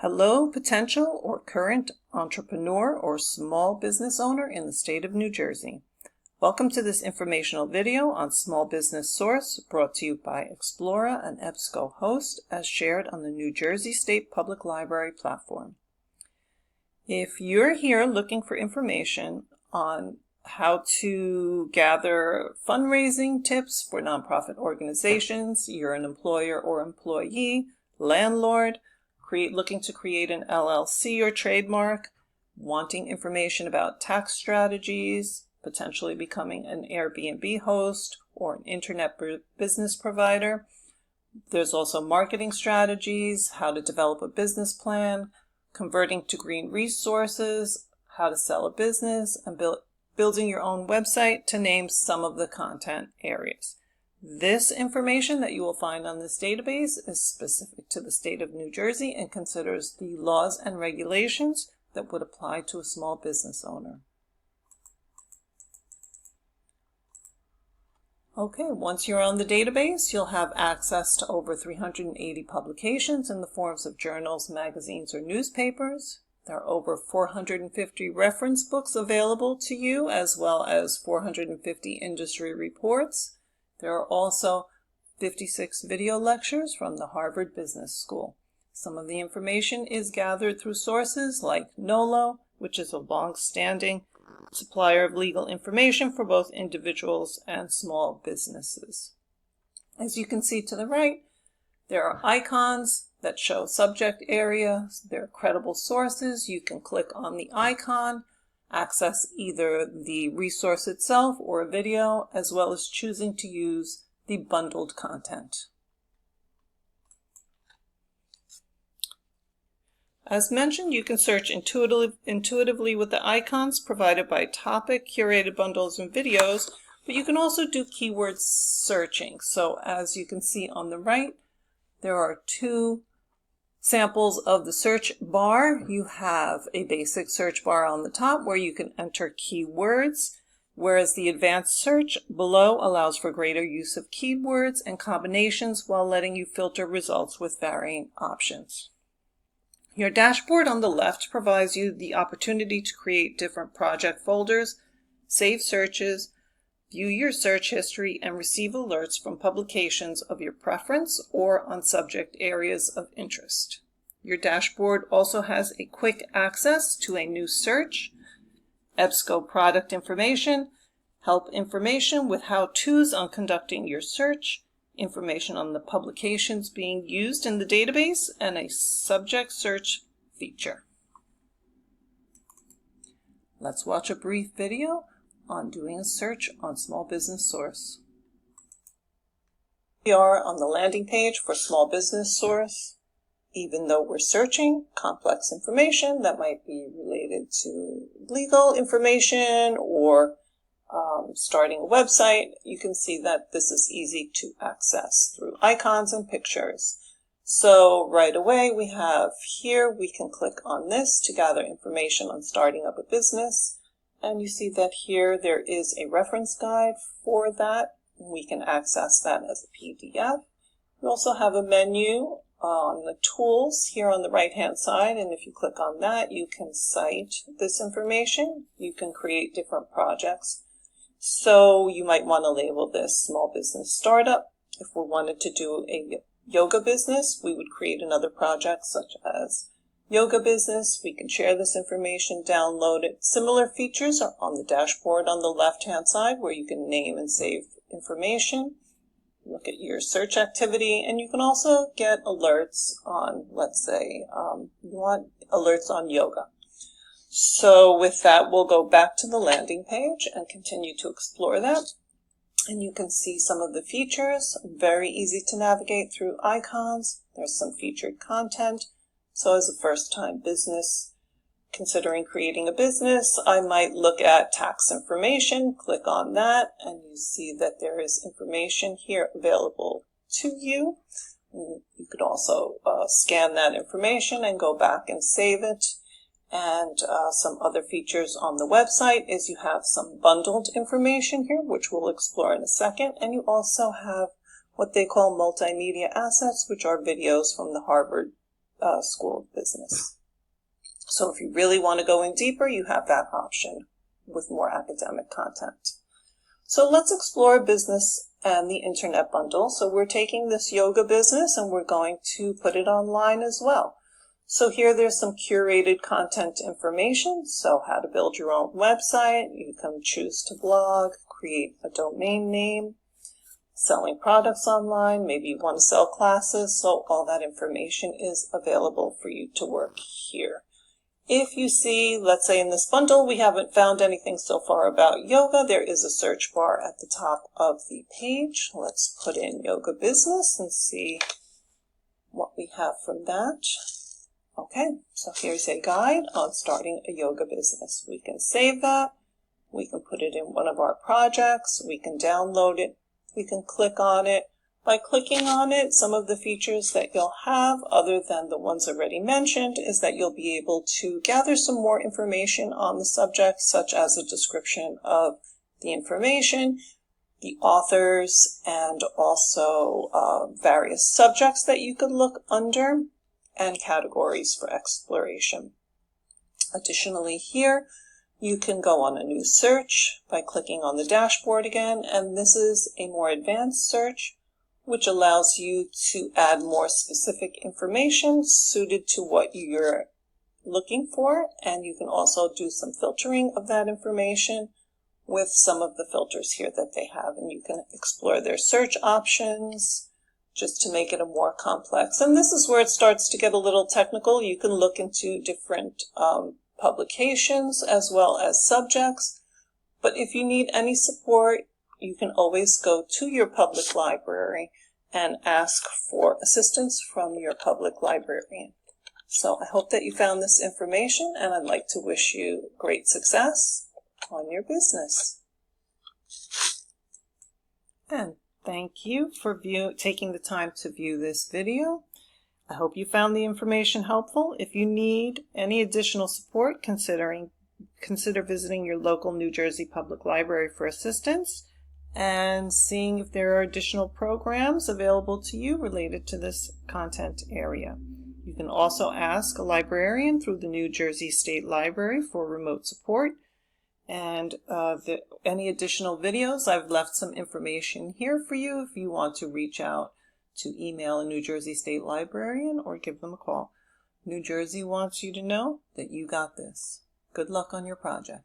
Hello, potential or current entrepreneur or small business owner in the state of New Jersey. Welcome to this informational video on Small Business Source, brought to you by Explora and Ebscohost, as shared on the New Jersey State Public Library platform. If you're here looking for information on how to gather fundraising tips for nonprofit organizations, you're an employer or employee, landlord, looking to create an LLC or trademark, wanting information about tax strategies, potentially becoming an Airbnb host or an internet business provider. There's also marketing strategies, how to develop a business plan, converting to green resources, how to sell a business, and building your own website, to name some of the content areas. This information that you will find on this database is specific to the state of New Jersey and considers the laws and regulations that would apply to a small business owner. Okay, once you're on the database, you'll have access to over 380 publications in the forms of journals, magazines, or newspapers. There are over 450 reference books available to you, as well as 450 industry reports. There are also 56 video lectures from the Harvard Business School. Some of the information is gathered through sources like NOLO, which is a long-standing supplier of legal information for both individuals and small businesses. As you can see to the right, there are icons that show subject areas. There are credible sources. You can click on the icon, access either the resource itself or a video, as well as choosing to use the bundled content. As mentioned, you can search intuitively with the icons provided by topic, curated bundles, and videos, but you can also do keyword searching. So as you can see on the right, there are two samples of the search bar. You have a basic search bar on the top where you can enter keywords, whereas the advanced search below allows for greater use of keywords and combinations while letting you filter results with varying options. Your dashboard on the left provides you the opportunity to create different project folders, save searches, view your search history, and receive alerts from publications of your preference or on subject areas of interest. Your dashboard also has a quick access to a new search, EBSCO product information, help information with how-tos on conducting your search, information on the publications being used in the database, and a subject search feature. Let's watch a brief video on doing a search on Small Business Source. We are on the landing page for Small Business Source. Even though we're searching complex information that might be related to legal information or starting a website, you can see that this is easy to access through icons and pictures. So right away we have here, we can click on this to gather information on starting up a business. And you see that here there is a reference guide for that. We can access that as a PDF. We also have a menu on the tools here on the right hand side, and if you click on that, you can cite this information. You can create different projects. So you might want to label this Small Business Startup. If we wanted to do a yoga business, we would create another project such as Yoga Business. We can share this information, download it. Similar features are on the dashboard on the left-hand side where you can name and save information, look at your search activity, and you can also get alerts on, let's say, you want alerts on yoga. So with that, we'll go back to the landing page and continue to explore that. And you can see some of the features, very easy to navigate through icons. There's some featured content. So as a first-time business, considering creating a business, I might look at tax information, click on that, and you see that there is information here available to you. You could also scan that information and go back and save it. And some other features on the website is you have some bundled information here, which we'll explore in a second. And you also have what they call multimedia assets, which are videos from the Harvard School of Business. So if you really want to go in deeper, you have that option with more academic content. So let's explore business and the internet bundle. So we're taking this yoga business and we're going to put it online as well. So here there's some curated content information. So how to build your own website. You can choose to blog, create a domain name, selling products online. Maybe you want to sell classes. So all that information is available for you to work here. If you see, let's say in this bundle, we haven't found anything so far about yoga, there is a search bar at the top of the page. Let's put in yoga business and see what we have from that. Okay, so here's a guide on starting a yoga business. We can save that. We can put it in one of our projects. We can download it. We can click on it. By clicking on it, some of the features that you'll have, other than the ones already mentioned, is that you'll be able to gather some more information on the subject, such as a description of the information, the authors, and also various subjects that you could look under, and categories for exploration. Additionally, here, you can go on a new search by clicking on the dashboard again, and this is a more advanced search, which allows you to add more specific information suited to what you're looking for. And you can also do some filtering of that information with some of the filters here that they have. And you can explore their search options just to make it a more complex. And this is where it starts to get a little technical. You can look into different publications as well as subjects. But if you need any support, you can always go to your public library and ask for assistance from your public librarian. So I hope that you found this information, and I'd like to wish you great success on your business. And thank you for taking the time to view this video. I hope you found the information helpful. If you need any additional support, consider visiting your local New Jersey Public Library for assistance and seeing if there are additional programs available to you related to this content area. You can also ask a librarian through the New Jersey State Library for remote support. And any additional videos, I've left some information here for you if you want to reach out to email a New Jersey State Librarian or give them a call. New Jersey wants you to know that you got this. Good luck on your project.